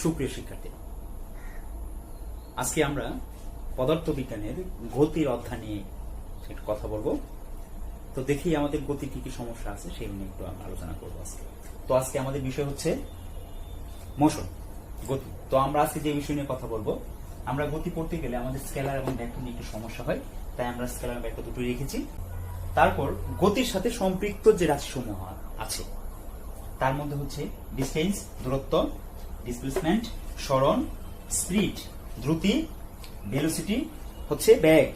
সুপ্রিয় শিক্ষার্থী, আজকে আমরা পদার্থবিজ্ঞানের গতির অধ্যায় নিয়ে একটু কথা বলবো। তো দেখি আমাদের গতি কি কি সমস্যা আছে সেই নিয়ে একটু আলোচনা করবো আজকে। তো আজকে আমাদের বিষয় হচ্ছে মোশন, গতি। তো আমরা আজকে যে বিষয় নিয়ে কথা বলবো, আমরা গতি পড়তে গেলে আমাদের স্কেলার এবং ভেক্টর নিয়ে একটু সমস্যা হয়, তাই আমরা স্কেলার এবং ভেক্টর দুটোই রেখেছি। তারপর গতির সাথে সম্পৃক্ত যে রাশিসমূহ আছে তার মধ্যে হচ্ছে ডিস্টেন্স দূরত্ব, ডিসপ্লেসমেন্ট সরণ, স্পিড দ্রুতি, ভেলোসিটি হচ্ছে বেগ,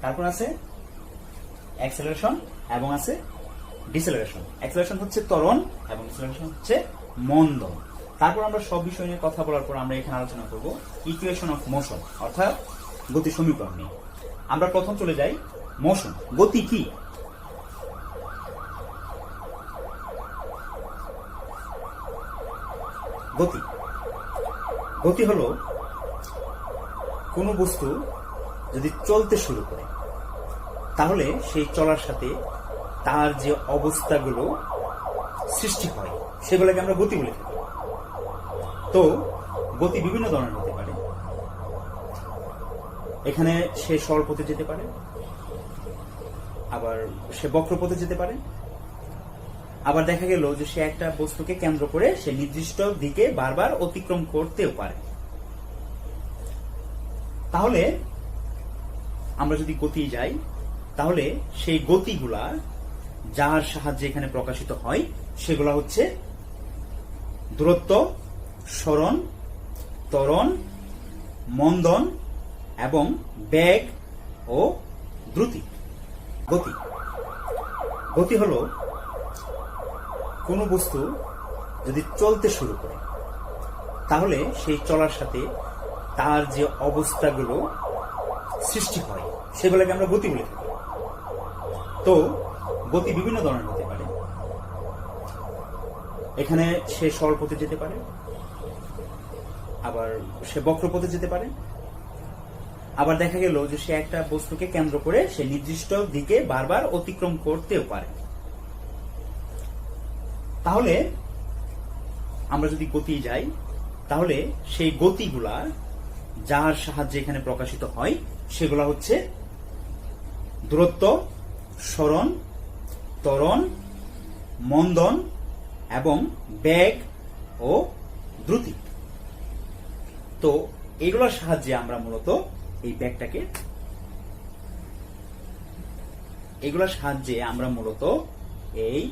তারপর আছে অ্যাক্সেলারেশন এবং আছে ডিসেলারেশন। অ্যাক্সেলারেশন হচ্ছে ত্বরণ এবং ডিসেলারেশন হচ্ছে মন্দন। তারপর আমরা সব বিষয় নিয়ে কথা বলার পর আমরা এখানে আলোচনা করব ইকুয়েশন অফ মোশন, অর্থাৎ গতি সমীকরণ নিয়ে। আমরা প্রথম চলে যাই মোশন। গতি কি? গতি গতি হলো কোনো বস্তু যদি চলতে শুরু করে তাহলে সেই চলার সাথে তার যে অবস্থাগুলো সৃষ্টি হয় সেগুলোকে আমরা গতি বলে থাকি। তো গতি বিভিন্ন ধরনের হতে পারে। এখানে সে সরল পথে যেতে পারে, আবার সে বক্র পথে যেতে পারে, আবার দেখা গেল যে সে একটা বস্তুকে কেন্দ্র করে সে নির্দিষ্ট দিকে বারবার অতিক্রম করতেও পারে। তাহলে আমরা যদি গতি যাই তাহলে সেই গতিগুলা যার সাহায্যে এখানে প্রকাশিত হয় সেগুলা হচ্ছে দূরত্ব, সরণ, ত্বরণ, মন্দন এবং বেগ ও দ্রুতি। গতি গতি হলো কোনো বস্তু যদি চলতে শুরু করে তাহলে সেই চলার সাথে তার যে অবস্থাগুলো সৃষ্টি হয় সেগুলোকে আমরা গতি বলে থাকি। তো গতি বিভিন্ন ধরনের হতে পারে। এখানে সে সরল পথে যেতে পারে, আবার সে বক্র পথে যেতে পারে, আবার দেখা গেল যে সে একটা বস্তুকে কেন্দ্র করে সে নির্দিষ্ট দিকে বারবার অতিক্রম করতেও পারে। তাহলে আমরা যদি গতি যাই তাহলে সেই গতিগুলা যার সাহায্যে এখানে প্রকাশিত হয় সেগুলা হচ্ছে দূরত্ব, সরণ, ত্বরণ, মন্দন এবং বেগ ও দ্রুতি। তো এগুলোর সাহায্যে আমরা মূলত এই বেগটাকে এই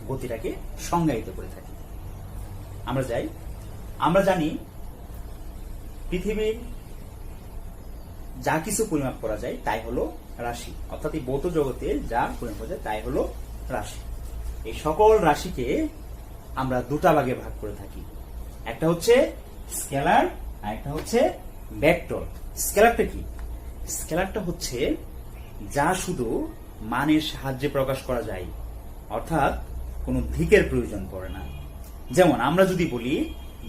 গতিটাকে সংজ্ঞায়িত করে থাকি। আমরা জানি পৃথিবীর যা কিছু পরিমাপ করা যায় তাই হলো রাশি, অর্থাৎ এই ভৌত জগতে যা পরিমাপ করা যায় তাই হলো রাশি। এই সকল রাশিকে আমরা দুটা ভাগে ভাগ করে থাকি, একটা হচ্ছে স্কেলার আর একটা হচ্ছে ভেক্টর। স্কেলারটা কি? স্কেলারটা হচ্ছে যা শুধু মানের সাহায্যে প্রকাশ করা যায়, অর্থাৎ কোনো দিকের প্রয়োজন পড়ে না। যেমন আমরা যদি বলি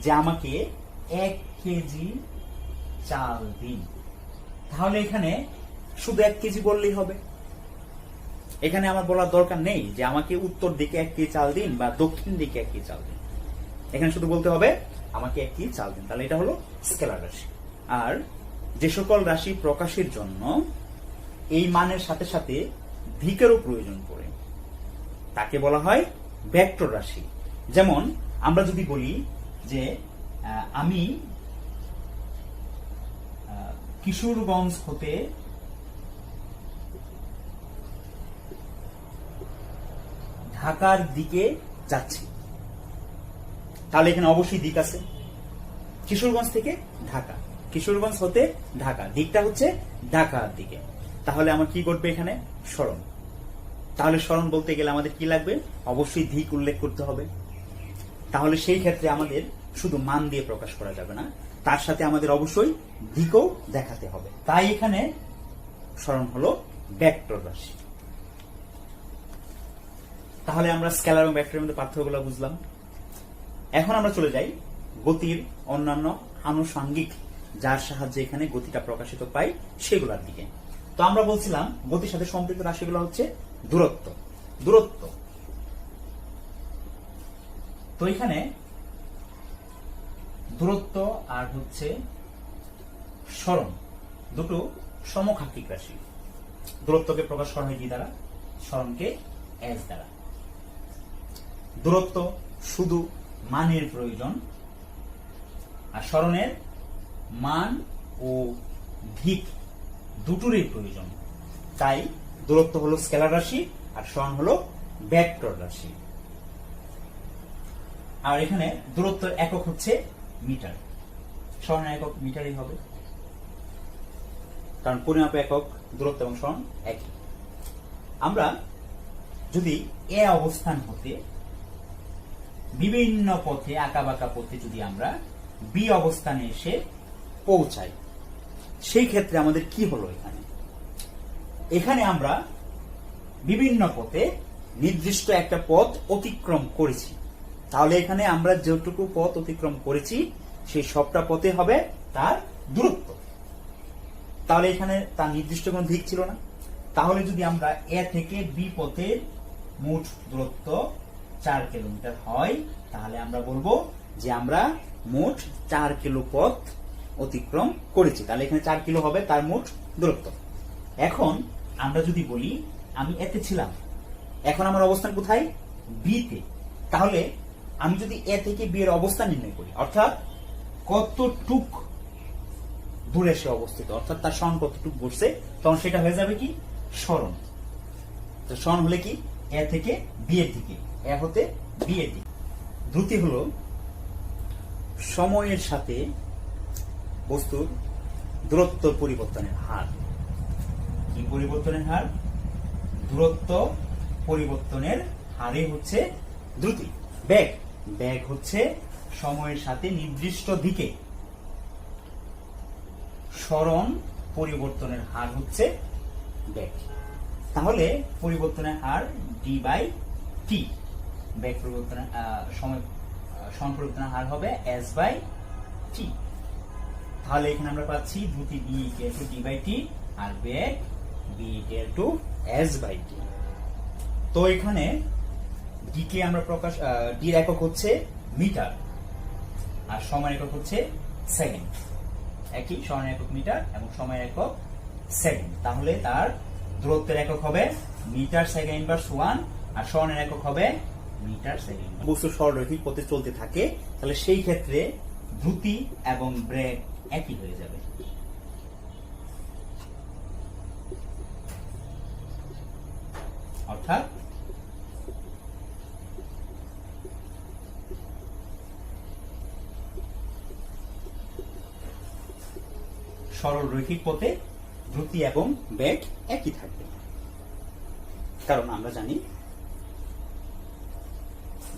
যে আমাকে 1 কেজি চাল দিন, তাহলে এখানে শুধু 1 কেজি বললেই হবে। এখানে আমার বলার দরকার নেই যে আমাকে উত্তর দিকে 1 কেজি চাল দিন বা দক্ষিণ দিকে 1 কেজি চাল দিন। এখানে শুধু বলতে হবে আমাকে 1 কেজি চাল দিন, তাহলে এটা হলো স্কেলার রাশি। আর যে সকল রাশি প্রকাশের জন্য এই মানের সাথে সাথে দিকেরও প্রয়োজন পড়ে তাকে বলা হয় ভেক্টর রাশি। যেমন আমরা যদি বলি যে আমি কিশোরগঞ্জ হতে ঢাকার দিকে যাচ্ছি, তাহলে এখানে অবশ্যই দিক আছে। কিশোরগঞ্জ থেকে ঢাকা, কিশোরগঞ্জ হতে ঢাকা, দিকটা হচ্ছে ঢাকার দিকে। তাহলে আমার কি করবে এখানে? সরণ। তাহলে সরণ বলতে গেলে আমাদের কি লাগবে? অবশ্যই দিক উল্লেখ করতে হবে। তাহলে সেই ক্ষেত্রে আমাদের শুধু মান দিয়ে প্রকাশ করা যাবে না, তার সাথে আমাদের অবশ্যই দিকও দেখাতে হবে। তাই এখানে সরণ হলো ভেক্টর রাশি। তাহলে আমরা স্কেলার এবং ভেক্টরের মধ্যে পার্থক্যগুলো বুঝলাম। এখন আমরা চলে যাই গতির অন্যান্য আনুষঙ্গিক যার সাহায্যে এখানে গতিটা প্রকাশিত পাই সেগুলোর দিকে। তো আমরা বলছিলাম গতির সাথে সম্পৃক্ত রাশিগুলো হচ্ছে দূরত্ব। তো এখানে দূরত্ব আর হচ্ছে সরণ দুটো সমকাক্ষিক রাশি। দূরত্বকে প্রকাশ করা হয় কি দ্বারা? সরণকে এস দ্বারা। দূরত্ব শুধু মানের প্রয়োজন, আর সরণের মান ও দিক দুটোরই প্রয়োজন। তাই দূরত্ব হলো স্কেলার রাশি আর সরণ হলো ভেক্টর রাশি। আর এখানে দূরত্বের একক হচ্ছে মিটার, সরণের একক মিটারই হবে, কারণ পরিমাপ একক দূরত্ব এবং সরণ একই। আমরা যদি এ অবস্থান হতে বিভিন্ন পথে আঁকাবাঁকা পথে যদি আমরা বি অবস্থানে এসে পৌঁছাই, সেই ক্ষেত্রে আমাদের কি হলো? এখানে আমরা বিভিন্ন পথে নির্দিষ্ট একটা পথ অতিক্রম করেছি। তাহলে এখানে আমরা যেটুকু পথ অতিক্রম করেছি সেই সবটা পথে হবে তার দূরত্ব। তাহলে এখানে তার নির্দিষ্ট কোন দিক ছিল না। তাহলে যদি আমরা এ থেকে বি পথের মোট দূরত্ব 4 কিলোমিটার হয়, তাহলে আমরা বলবো যে আমরা মোট 4 কিলো পথ অতিক্রম করেছি। তাহলে এখানে 4 কিলো হবে তার মোট দূরত্ব। এখন আমরা যদি বলি আমি এতে ছিলাম, এখন আমার অবস্থান কোথায়? বি তে। তাহলে আমি যদি এ থেকে বি এর অবস্থান নির্ণয় করি, অর্থাৎ কতটুক দূরে সে অবস্থিত, অর্থাৎ তার সরণ কতটুক বসছে, তখন সেটা হয়ে যাবে কি? সরণ। তো সরণ হলে কি? এ থেকে বি এর দিকে, এ হতে বি এর দিকে। দ্রুতি হলো সময়ের সাথে বস্তুর দূরত্ব পরিবর্তনের হার। কি পরিবর্তনের হার? দূরত্ব পরিবর্তনের হারে হচ্ছে দ্রুতি। বেগ, বেগ হচ্ছে সময়ের সাথে নির্দিষ্ট দিকে সরণ পরিবর্তনের হার হচ্ছে বেগ। তাহলে পরিবর্তনের হার ডি বাই টি। বেগ পরিবর্তনের সময় সরণ পরিবর্তনের হার হবে এস বাই টি। তাহলে এখানে আমরা পাচ্ছি দ্রুতি v equal to d by t আর বেগ v equal to s by t. তো এখানে ডি কে আমরা প্রকাশ, ডির একক হচ্ছে মিটার আর সময়ের একক হচ্ছে সেকেন্ড। একই, সরণের একক মিটার এবং সময়ের একক সেকেন্ড। তাহলে তার দূরত্বের একক হবে মিটার সেকেন্ড ইনভার্স 1 আর সরণের একক হবে মিটার সেকেন্ড। বস্তু সরলরৈখিক পথে চলতে থাকে, তাহলে সেই ক্ষেত্রে দ্রুতি এবং বেগ একই হয়ে যাবে। অর্থাৎ সরল রৈখিক পথে দ্রুতি এবং বেগ একই থাকবে। কারণ আমরা জানি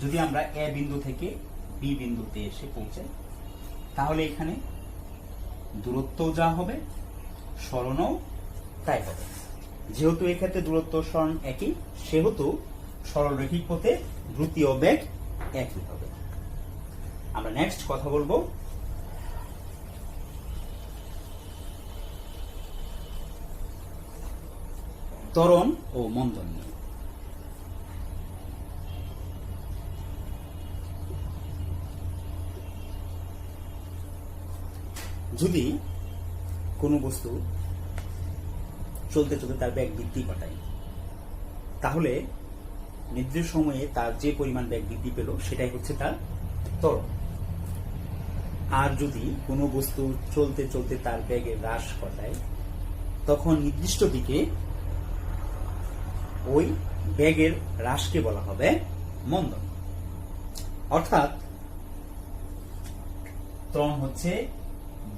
যদি আমরা এ বিন্দু থেকে বি বিন্দুতে এসে পৌঁছাই, তাহলে এখানে দূরত্বও যা হবে সরণও তাই হবে। যেহেতু এক্ষেত্রে দূরত্ব সরণ একই, সেহেতু সরল রৈখিক পথে দ্রুতি ও বেগ একই হবে। আমরা নেক্সট কথা বলবো ত্বরণ ও মন্দন নিয়ে। যদি কোনো বস্তু চলতে চলতে তার বেগ বৃদ্ধি ঘটায়, তাহলে নির্দিষ্ট সময়ে তার যে পরিমাণ বেগ বৃদ্ধি পেল সেটাই হচ্ছে তার ত্বরণ। আর যদি কোনো বস্তু চলতে চলতে তার বেগের হ্রাস ঘটায়, তখন নির্দিষ্ট দিকে ওই বেগের হ্রাসকে বলা হবে মন্দন। অর্থাৎ ত্বরণ হচ্ছে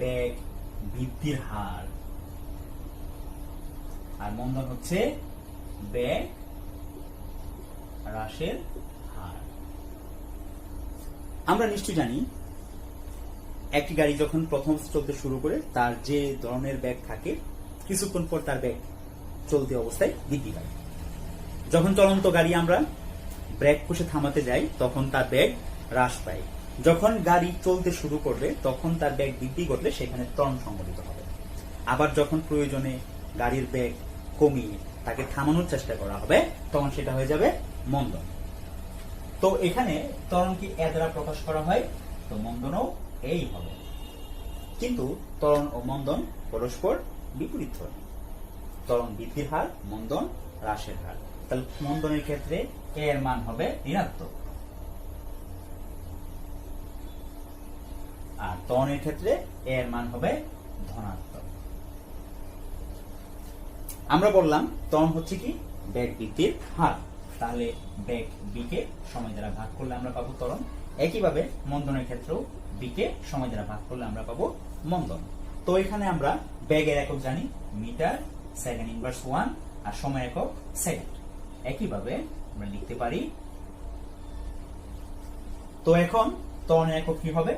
বেগ বৃদ্ধির হার আর মন্দন হচ্ছে বেগ হ্রাসের হার। আমরা নিশ্চয় জানি একটি গাড়ি যখন প্রথম চলতে শুরু করে তার যে ধরনের বেগ থাকে, কিছুক্ষণ পর তার বেগ চলতি অবস্থায় বৃদ্ধি পায়। যখন চলন্ত গাড়ি আমরা ব্রেক কষে থামাতে যাই, তখন তার বেগ হ্রাস পায়। যখন গাড়ি চলতে শুরু করবে, তখন তার বেগ বৃদ্ধি ঘটলে সেখানে ত্বরণ সংঘটিত হবে। আবার যখন প্রয়োজনে গাড়ির বেগ কমিয়ে তাকে থামানোর চেষ্টা করা হবে, তখন সেটা হয়ে যাবে মন্দন। তো এখানে ত্বরণ কি এ দ্বারা প্রকাশ করা হয়, তো মন্দনও এই হবে, কিন্তু ত্বরণ ও মন্দন পরস্পর বিপরীত ধর্মী। ত্বরণ বৃদ্ধির হার, মন্দন হ্রাসের হার। তাহলে মন্দনের ক্ষেত্রে এ এর মান হবে ঋণাত্মক, আর ত্বরণের ক্ষেত্রে এ এর মান হবে ধনাত্মক। আমরা বললাম ত্বরণ হচ্ছে কি বেগ বৃদ্ধির হার, তাহলে বেগ বি কে সময় দ্বারা ভাগ করলে আমরা পাবো ত্বরণ। একইভাবে মন্দনের ক্ষেত্রেও বি কে সময় দ্বারা ভাগ করলে আমরা পাবো মন্দন। তো এখানে আমরা বেগের একক জানি মিটার সেকেন্ড ইনভার্স 1 আর সময় একক সেকেন্ড। একইভাবে আমরা লিখতে পারি, তো এখন ত্বরণের একক কি হবে?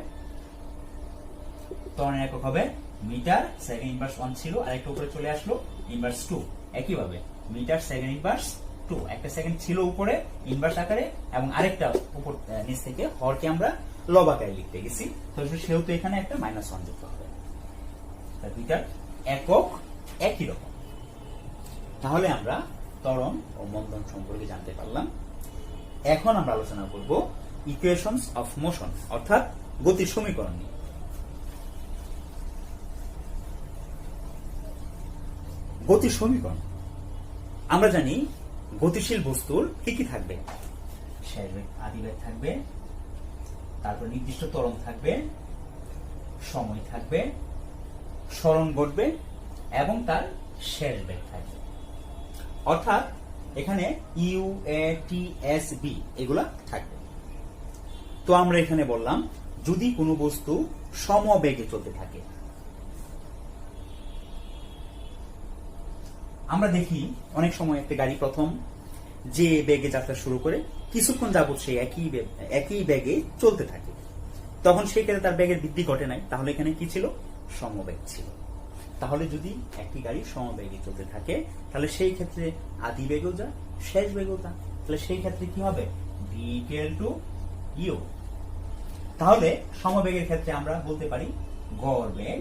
ত্বরণের একক হবে মিটার সেকেন্ড ইনভার্স 1 ছিল, আরেকটা উপরে চলে আসলো ইনভার্স 2। একইভাবে মিটার সেকেন্ড ইনভার্স 2, একটা সেকেন্ড ছিল উপরে ইনভার্স আকারে এবং আরেকটা উপর নিচ থেকে হরকে আমরা লব আকারে লিখতে গেছি, তো সেহেতু এখানে একটা -1 যুক্ত হবে। দুইটার একক একই রকম। তাহলে আমরা ত্বরণ ও মন্দন সম্পর্কে জানতে পারলাম। এখন আমরা আলোচনা করব ইকুয়েশনস অফ মোশন, অর্থাৎ গতির সমীকরণ নিয়ে। গতির সমীকরণ আমরা জানি গতিশীল বস্তুর কি কি থাকবে? শেষ বেগ, আদি বেগ থাকবে, তারপর নির্দিষ্ট ত্বরণ থাকবে, সময় থাকবে, সরণ ঘটবে এবং তার শেষ বেগ থাকবে। অর্থাৎ এখানে u a t s v এগুলা থাকবে। তো আমরা এখানে বললাম যদি কোনো বস্তু সমবেগে চলতে থাকে, আমরা দেখি অনেক সময় একটা গাড়ি প্রথম যে বেগে যাত্রা শুরু করে কিছুক্ষণ যাবত সে একই বেগে চলতে থাকে, তখন সেই ক্ষেত্রে তার বেগের বৃদ্ধি ঘটে নাই, তাহলে এখানে কি ছিল? সমবেগ ছিল। তাহলে যদি একটি গাড়ি সমবেগে চলতে থাকে তাহলে সেই ক্ষেত্রে আদি বেগও যা শেষ বেগও যা, তাহলে সেই ক্ষেত্রে কি হবে? V equal to u. তাহলে সমবেগের ক্ষেত্রে আমরা বলতে পারি গড় বেগ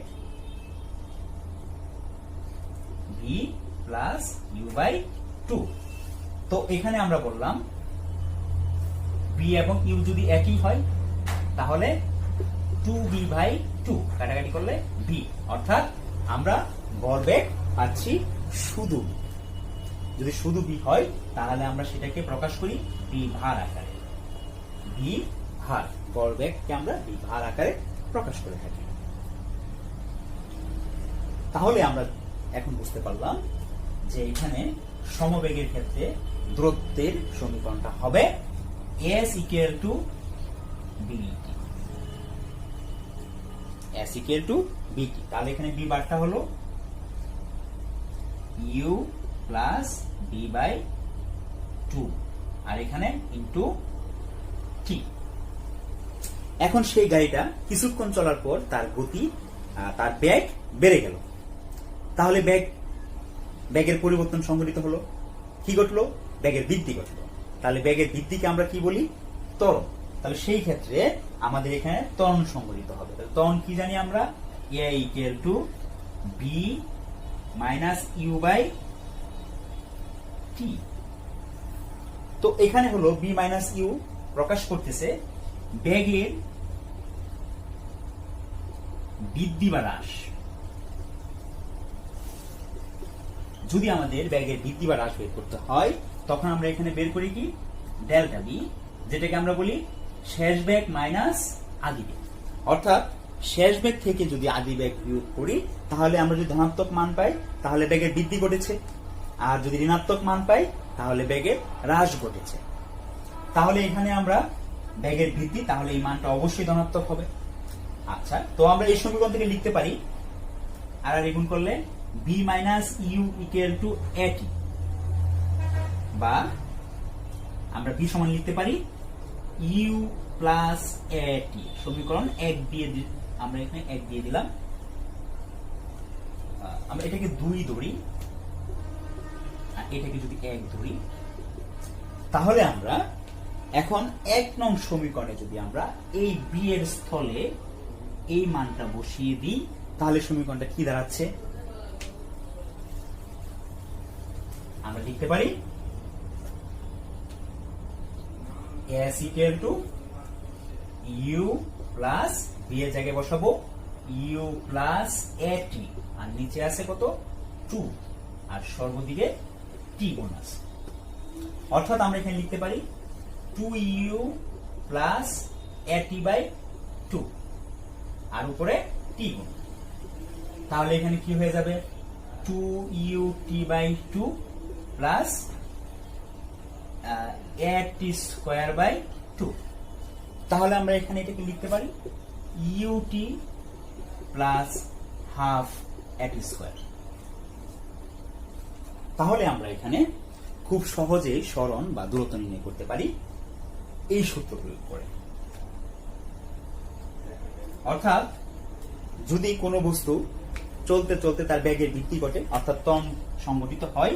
ভি প্লাস ইউ বাই 2। তো এখানে আমরা বললাম বি এবং ইউ যদি একই হয় তাহলে 2b বাই 2 কাটাকাটি করলে বি, অর্থাৎ আমরা গড় বেগ পাচ্ছি শুধু। যদি শুধু বি হয় তাহলে আমরা সেটাকে প্রকাশ করি বি ভার আকারে। বি ভার, গড় বেগকে আমরা বি ভার আকারে প্রকাশ করে থাকি। তাহলে আমরা এখন বুঝতে পারলাম যে এখানে সমবেগের ক্ষেত্রে দূরত্বের সমীকরণটা হবে s ইকুয়াল টু বিটি। s ইকুয়াল টু বিটি। তাহলে এখানে বি বারটা হলো ইউ প্লাস বি বাই 2 আর এখানে ইনটু টি। এখন সেই গাড়িটা কিছুক্ষণ চলার পর তার গতি, তার বেগ বেড়ে গেল। তাহলে বেগের পরিবর্তন সংঘটিত হলো, কি ঘটলো? বেগের বৃদ্ধি ঘটলো। তাহলে বেগের বৃদ্ধিকে আমরা কি বলি? ত্বরণ। তাহলে সেই ক্ষেত্রে আমাদের এখানে ত্বরণ সংঘটিত হবে। ত্বরণ কি জানি আমরা? A equal to v minus u by t. তো এখানে হলো বি মাইনাস ইউ প্রকাশ করতেছে বেগের বৃদ্ধি বা হ্রাস। যদি আমাদের বেগের বৃদ্ধি বা হ্রাস বের করতে হয় তখন আমরা এখানে বের করি কি? ডেল্টা বি, যেটাকে আমরা বলি শেষ বেগ মাইনাস আদি বেগ। অর্থাৎ শেষ বেগ থেকে যদি আদি বেগ বিয়োগ করি তাহলে আমরা যদি ধনাত্মক মান পাই তাহলে বেগের বৃদ্ধি ঘটেছে, আর যদি ঋণাত্মক মান পাই তাহলে বেগের হ্রাস ঘটেছে। তাহলে এখানে আমরা বেগের বৃদ্ধি, তাহলে এই মানটা অবশ্যই ধনাত্মক হবে। আচ্ছা, তো আমরা এই সমীকরণ থেকে লিখতে পারি আর গুণ করলে v minus u equal to এটি, বা আমরা বি সমান লিখতে পারি ইউ প্লাস এটি। সমীকরণ 1 দিয়ে আমরা এখানে 1 দিয়ে দিলাম। আমরা এটাকে 2 ধরি আর এটাকে যদি 1 ধরি তাহলে আমরা এখন 1 নং সমীকরণে যদি আমরা এই বি এর স্থলে এই মানটা বসিয়ে দিই তাহলে সমীকরণটা কি দাঁড়াচ্ছে? আমরা লিখতে পারি s equal to u plus v এর জায়গায় বসাবো ইউ প্লাস এ টি, আর নিচে আছে কত 2, আর সর্বদিকে টি গুণ আছে। অর্থাৎ আমরা এখানে লিখতে পারি 2u plus a T by 2, আর উপরে টি গুণ। তাহলে এখানে কি হয়ে যাবে 2ut by 2 plus a t square by 2। তাহলে আমরা এখানে এটাকে লিখতে পারি ut plus half a t square. তাহলে আমরা এখানে খুব সহজেই সরণ বা দূরত্ব নির্ণয় করতে পারি এই সূত্র প্রয়োগ করে। অর্থাৎ যদি কোনো বস্তু চলতে চলতে তার বেগের বৃদ্ধি ঘটে অর্থাৎ ত্বরণ সংঘটিত হয়,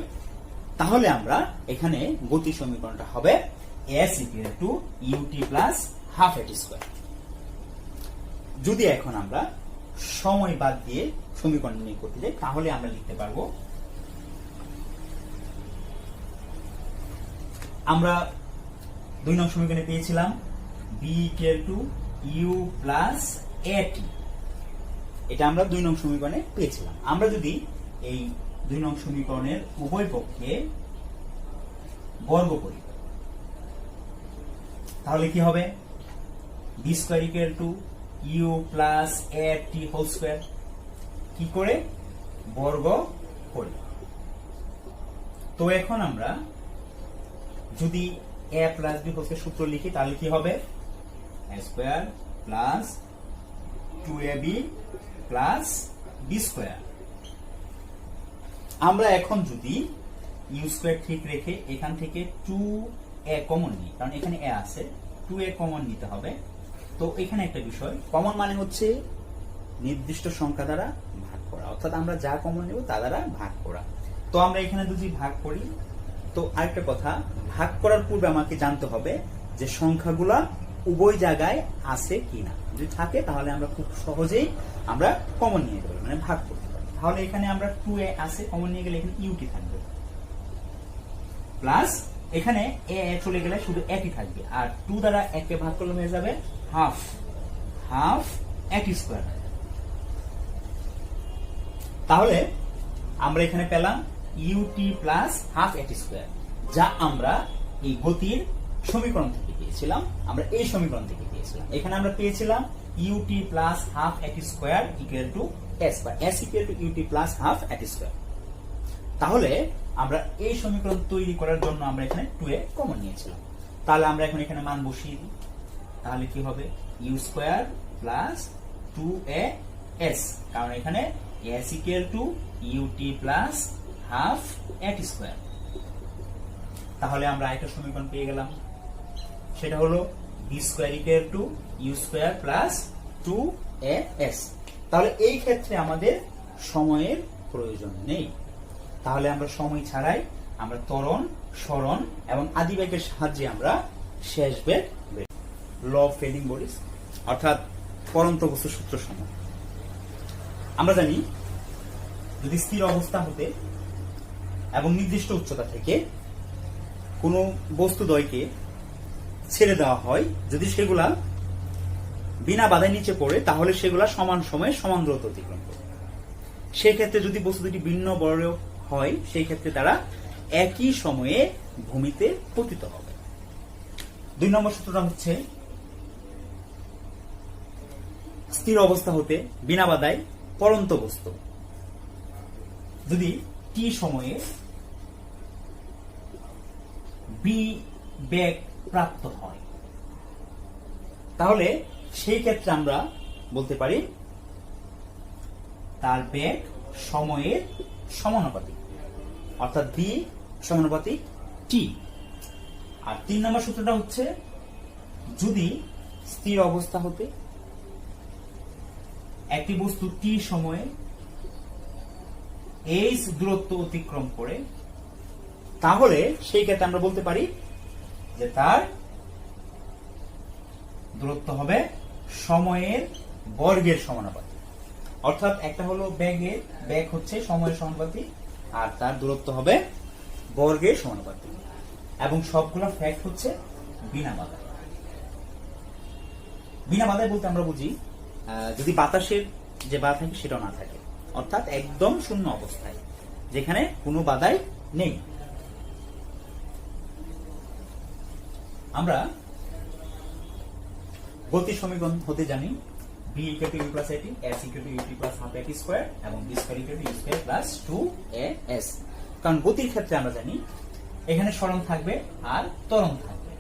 তাহলে আমরা এখানে গতি সমীকরণটা হবে s equal two ut plus half a t square. যদি এখন আমরা সময় বাদ দিয়ে সমীকরণ নির্ণয় করতে যাই, তাহলে আমরা লিখতে পারবো, আমরা 2 নং সমীকরণে পেয়েছিলাম b equal to u plus a t, এটা আমরা 2 নং সমীকরণে পেয়েছিলাম। আমরা যদি এই 2 নং সমীকরণের উভয় পক্ষে বর্গ করি, তাহলে কি হবে b square equal to u plus a t whole square, কি করে বর্গ করি। তো এখন আমরা যদি a plus b whole square সূত্র লিখি, তাহলে কি হবে a square plus 2ab plus b square. আমরা এখন যদি u স্কয়ার ঠিক রেখে এখান থেকে 2a কমন নিই, কারণ এখানে a আছে, 2a কমন নিতে হবে। তো এখানে একটা বিষয়, কমন মানে হচ্ছে নির্দিষ্ট সংখ্যা দ্বারা ভাগ করা, অর্থাৎ আমরা যা কমন নেব তা দ্বারা ভাগ করা। তো আমরা এখানে যদি ভাগ করি, তো আরেকটা কথা, ভাগ করার পূর্বে আমাকে জানতে হবে যে সংখ্যাগুলা উভয় জায়গায় আছে কিনা। যদি থাকে তাহলে আমরা খুব সহজেই আমরা কমন নিয়ে যেতে পারি, মানে ভাগ করতে পারি। তাহলে এখানে আমরা 2a আছে, কমন নিয়ে গেলে এখানে ut থাকবে, প্লাস এখানে a চলে গেলে শুধু একই থাকবে, আর 2 দ্বারা 1 কে ভাগ করলে হয়ে যাবে half, half a t square. তাহলে আমরা এখানে পেলাম ut plus half a t square, যা আমরা এই গতির সমীকরণ থেকে পেয়েছিলাম, আমরা এই সমীকরণ থেকে পেয়েছিলাম। এখানে আমরা পেয়েছিলাম ut plus half a t square equal two s, বা s equal two ut plus half a t square. তাহলে আমরা এই সমীকরণ তৈরি করার জন্য আমরা এখানে 2a কমন নিয়েছিলাম। তাহলে আমরা এখন এখানে মান বসিয়ে দিই, তাহলে কি হবে u স্কয়ার প্লাস 2as, কারণ এখানে s equal two ut plus half a t square. তাহলে আমরা একটা সমীকরণ পেয়ে গেলাম, সেটা হলো b square equal to u square plus 2as। তাহলে এই ক্ষেত্রে আমাদের সময়ের প্রয়োজন নেই, তাহলে আমরা সময় ছাড়াই আমরা ত্বরণ, সরণ এবং আদিবেগের সাহায্যে আমরা শেষ বেগ, ল অফ ফেলিং বডিজ অর্থাৎ পরন্ত বস্তুর সূত্র সমূহ। আমরা জানি যদি স্থির অবস্থা হতে এবং নির্দিষ্ট উচ্চতা থেকে কোনো বস্তুদ্বয়কে ছেড়ে দেওয়া হয়, যদি সেগুলা বিনা বাধায় নিচে পড়ে, তাহলে সেগুলা সমান সময়ে সমান দূরত্ব অতিক্রম করে। সেই ক্ষেত্রে যদি বস্তু দুটি ভিন্ন বড় হয়, সেই ক্ষেত্রে তারা একই সময়ে ভূমিতে পতিত হবে। 2 নম্বর সূত্রটা হচ্ছে স্থির অবস্থা হতে বিনা বাধায় পরন্ত বস্তু যদি t সময়ে b বেগ প্রাপ্ত হয়, তাহলে সেই ক্ষেত্রে আমরা বলতে পারি তার বেগ সময়ের সমানুপাতিক, অর্থাৎ b সমানুপাতিক t। আর 3 নম্বর সূত্রটা হচ্ছে যদি স্থির অবস্থা হতে একটি বস্তু t সময়ে h দূরত্ব অতিক্রম করে, তাহলে সেই ক্ষেত্রে আমরা বলতে পারি যে তার দূরত্ব হবে সময়ের বর্গের সমানুপাতিক। অর্থাৎ একটা হলো বেগ হচ্ছে সময়ের সমানুপাতিক, আর তার দূরত্ব হবে বর্গের সমানুপাতিক, এবং সবগুলো ফ্যাক্ট হচ্ছে বিনা বাধা। বিনা বাধায় বলতে আমরা বুঝি যদি বাতাসের যে বাধা থাকে সেটাও না থাকে, অর্থাৎ একদম শূন্য অবস্থায়, যেখানে কোনো বাধাই নেই। আমরা গতির সমীকরণ হতে জানি b equal to u plus at, s equal to ut plus half at square এবং b square equal to u square plus 2as। কারণ গতির ক্ষেত্রে আমরা জানি এখানে সরণ থাকবে আর ত্বরণ থাকবে,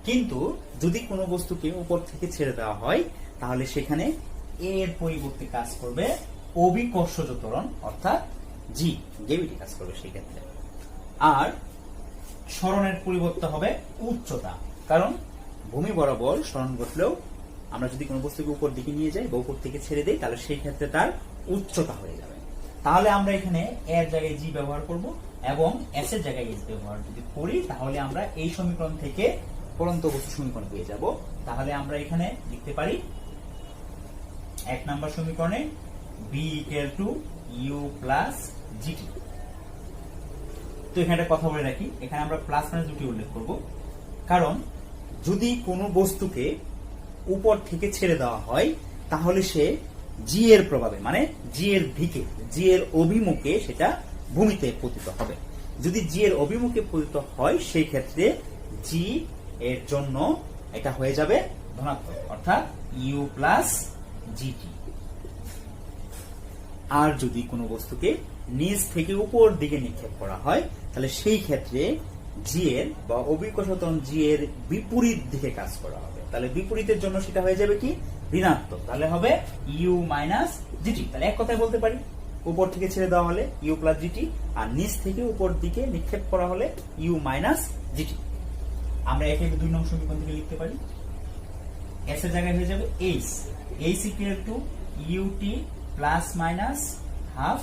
কিন্তু যদি কোনো বস্তুকে উপর থেকে ছেড়ে দেওয়া হয় তাহলে সেখানে এর পরিবর্তে কাজ করবে অভিকর্ষজ ত্বরণ অর্থাৎ জি, গ্রেভিটি কাজ করবে সেই ক্ষেত্রে। আর সরণের পরিবর্তে হবে উচ্চতা, কারণ ভূমি বরাবর সরণ ঘটলেও আমরা যদি কোনো বস্তুকে উপর দিকে নিয়ে যাই বা উপর থেকে ছেড়ে দেই তাহলে সেই ক্ষেত্রে তার উচ্চতা হয়ে যাবে। তাহলে আমরা এখানে এর জায়গায় জি ব্যবহার করব এবং এস এর জায়গায় এস ব্যবহার যদি করি তাহলে আমরা এই সমীকরণ থেকে পরন্ত বস্তু সমীকরণ পেয়ে যাব। তাহলে আমরা এখানে লিখতে পারি 1 নম্বর সমীকরণে b equal to u plus gt। তো এখানে একটা কথা বলে রাখি, এখানে আমরা প্লাস মাইনাস দুটি উল্লেখ করব, কারণ যদি কোনো বস্তুকে উপর থেকে ছেড়ে দেওয়া হয় তাহলে সে জি এর প্রভাবে মানে জি এর দিকে, জি এর অভিমুখে সেটা ভূমিতে পতিত হবে। যদি জি এর অভিমুখে পতিত হয় সেই ক্ষেত্রে জি এর জন্য এটা হয়ে যাবে ধনাত্মক, অর্থাৎ ইউ প্লাস জিটি। আর যদি কোনো বস্তুকে নিচ থেকে উপর দিকে নিক্ষেপ করা হয় তাহলে সেই ক্ষেত্রে জি এর বা অভিকর্ষ ত্বরণ জি এর বিপরীত দিকে কাজ করা হবে। তাহলে বিপরীতের জন্য সেটা হয়ে যাবে কি ঋণাত্মক, তাহলে হবে ইউ মাইনাস জিটি। তাহলে এক কথায় বলতে পারি উপর থেকে ছেড়ে দেওয়া হলে ইউ প্লাস জিটি আর নিচ থেকে উপর দিকে নিক্ষেপ করা হলে ইউ মাইনাস জিটি। আমরা একে 2 নং সমীকরণ থেকে লিখতে পারি এস এর জায়গায় হয়ে যাবে h, h equal to u t plus minus half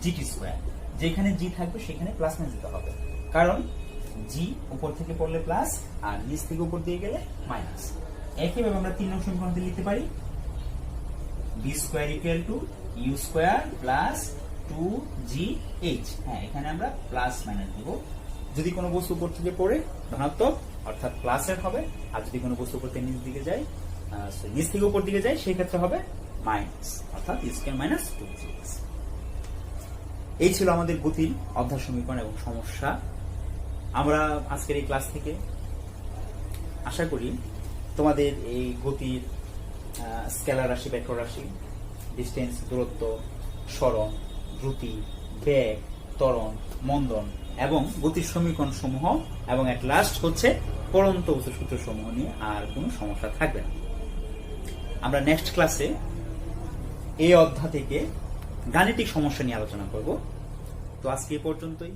g t square. যেখানে জি থাকবে সেখানে প্লাস মাইনাস দিতে হবে, কারণ জি উপর থেকে পড়লে প্লাস আর নিচ থেকে উপর দিয়ে গেলে মাইনাস। একইভাবে আমরা 3 নং সমীকরণ থেকে লিখতে পারি v square equal to u square plus 2gh। হ্যাঁ, এখানে আমরা প্লাস মাইনাস দিব। যদি কোনো বস্তু উপর থেকে পড়ে ধনাত্মক অর্থাৎ প্লাসের হবে, আর যদি কোনো বস্তু উপর থেকে নিচ দিকে যায় নিচ থেকে উপর দিকে যায় সেই ক্ষেত্রে হবে মাইনাস, অর্থাৎ স্কয়ার মাইনাস 2gh। এই ছিল আমাদের গতির অধ্যায় সমীকরণ এবং সমস্যা। আমরা আজকের এই ক্লাস থেকে আশা করি তোমাদের এই গতির স্কেলার রাশি, ভেক্টর রাশি, ডিস্টেন্স দূরত্ব, সরণ, দ্রুতি, বেগ, ত্বরণ, মন্দন এবং গতির সমীকরণ সমূহ এবং এট লাস্ট হচ্ছে পরন্ত বস্তুর সূত্র সমূহ নিয়ে আর কোনো সমস্যা থাকবে না। আমরা নেক্সট ক্লাসে এই অধ্যায় থেকে গাণিতিক সমস্যা নিয়ে আলোচনা করব। তো আজকে এই পর্যন্তই।